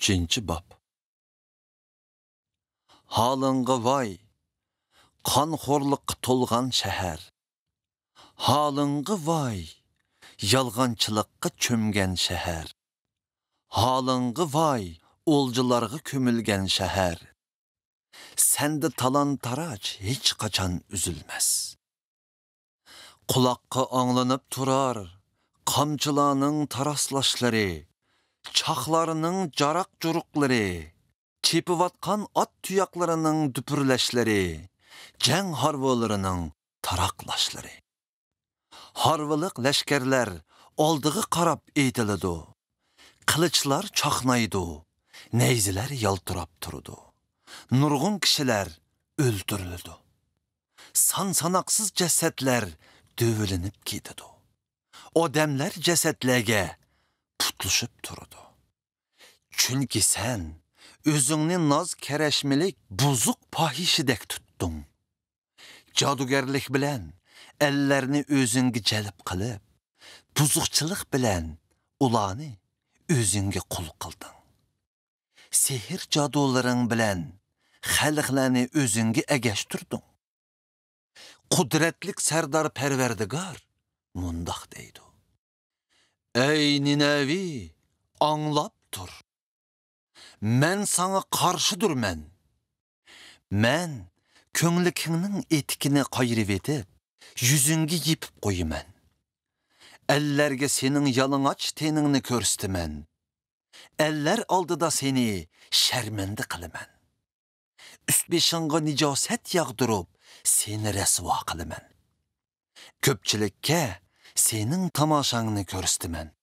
3. Bab. Halınğı vay, qanxorluqqa tolğan şəhər. Halınğı vay, yalğançılıqqa çömgən şəhər. Halınğı vay, olcularğı kömülgən şəhər. Səndə talan taraç hiç qaçan üzülməz. Qulaqqa anlanıp turar, qamçılarının taraslaşları, çaxlarının carak curukları, çepivatkan at tüyaklarının düpürleşleri, cəng harvalarının taraklaşları. Harvalık leşkerler aldığı qarab eğdilidu, kılıçlar çaxnaydı, neyziler yaltırap turudu. Nurgun kişiler öldürüldü. Sansanaksız cesetler dövülünüp gididu. O demler cesetlerge putluşup turudu. Çünkü sen özünü naz kereşmelik buzuk pahişidek tuttun. Cadugerlik bilen ellerini özünge celip kılıp, buzukçılık bilen ulanı özünge kul kıldın. Sehir caduların bilen xalqlarni özünge egeştirdin. Kudretlik serdar perverdigar mundaq deydi. Ey Ninevi, anlap dur. Men sana karşıdır men. Men könglikinin etikini qayrib etip, yüzünge yipip koyumen. Ellerge senin yalıngaç tenini körstimen. Eller aldıda seni şermendi kılımen. Üst beşinge nicaset yağdırıp seni resva kılımen. Köpçilikke senin tamaşanını körstimen.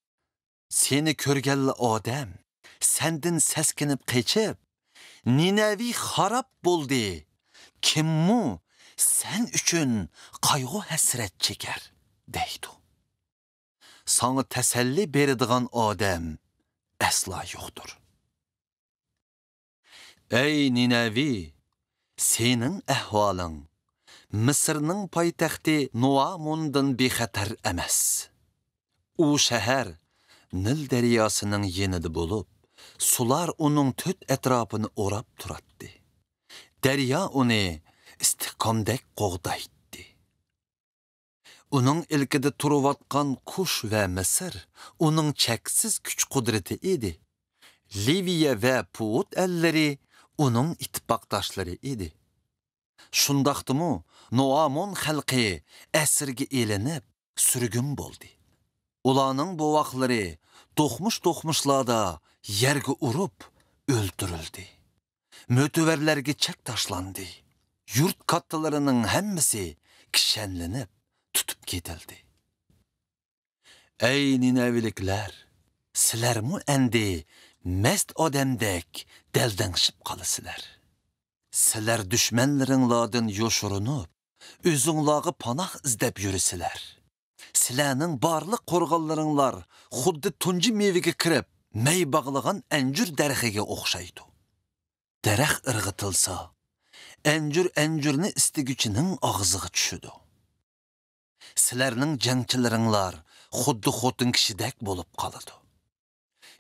Seni körgelli adam sendin seskinip keçip, Ninevi harap buldu. Kim mu sen üçün kaygı hesret çeker deydi. Sana teselli berdiğen adam asla yoktur. Ey Ninevi, senin ehvalın Mısır'nın paytaxtı Nuamun'dan bexatar emas. O şəhər Nil deryasının yenidi bulup, sular onun tüt etrafını orap turattı. Derya onu istikamdek qoğdaydı. Onun ilkide turuvatkan kuş ve Mısır, onun çeksiz güç kudreti idi. Liviye ve Put elleri onun ittifakdaşları idi. Şundaqdı mı, Nuamun xalqi əsirge elenip sürgün boldu. Ulanın bu vaxtları dokmuşlarda yerge urup öldürüldü. Mötüverlerge çek taşlandı. Yurt kattılarının hemmisi kişenlenip tutup gidildi. Ey Ninevilikler, siler mu endi mest odemdek deldenşip kalısılar. Siler düşmenlerinladın yoşurunup, özünlağı panah izdep yürüsüler. Silerinin barlık korgallarınlar xuddi tunci mevige kirip, mey bağlığın encür derhige oxşaydı. Dereh ırgıtılsa, encürni istigüçünün ağzığı düşüdü. Silerinin cengçilerinlar xuddi xotun kişidek bolup kalıdı.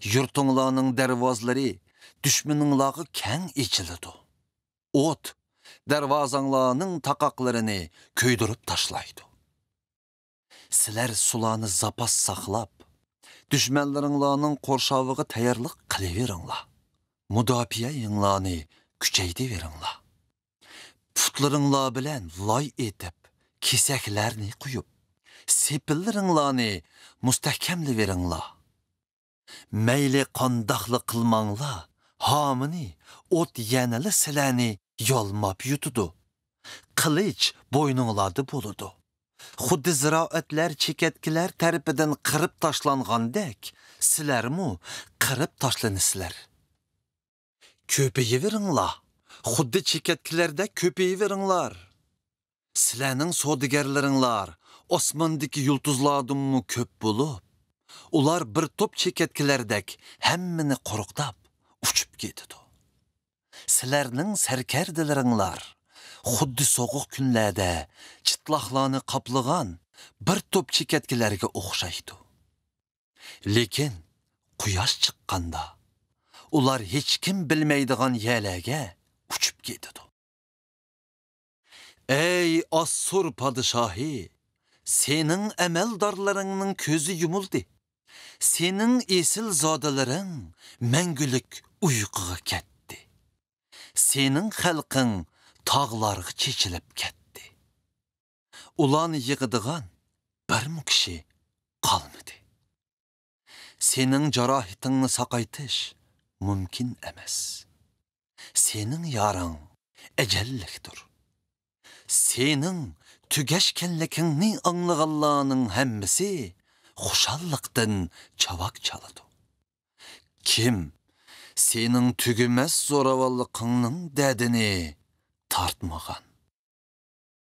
Yurtunlarının dervazları düşmeninlağı keng içilidu. Ot, dervazanlarının takaklarını köydürüp taşlaydı. Siler sularını zapas saklap, düşmenlerinlarının korşavığı tayarlık kılıverinla. Mudafiye yınlarını küçeydi verinla. Putlarınla bilen lay etip, keseklerini kuyup, sepillerinlarını müstehkemli verinla. Meyli qandaqlı kılmanla, hamını, ot yenili sileni yolmap yutudu. Kılıç boynunladı buludu. Xuddi ziraatler, çeketkiler terpiden kırıp taşlangandek, siler mu kırıp taşlanısılar. Köpeyi verinla, xuddi çeketkilerde köpeyi verinlar. Silenin sodigerlerinlar, osmandaki yıldızladın mı köp bulup, ular bir top çeketkilerdek hemmini qoruqdap uçup gididu. Silerinin serkerdilerinlar, xuddi soğuk günlerde çıtlaqlarını qaplığan bir top çeketkilerge oxşaydı. Lekin quyosh chiqqanda ular hiç kim bilmeydigan yerlege uçup gididu. Ey Assur padişahi, senin emeldarlarının közü yumuldu. Senin esil zadelerin mengülük uykuğa ketdi. Senin halkın tağlarga çeçilip ketdi. Ulan yığıdığan bir mi kişi kalmadı. Senin carahitinni sakaytış mümkün emas. Senin yaran ecellikdir. Senin tügeşkenlikini anlığallağının hemmisi hoşallıktan çavak çalıdı. Kim senin tügümez zoravallıkının dədini tartmağan?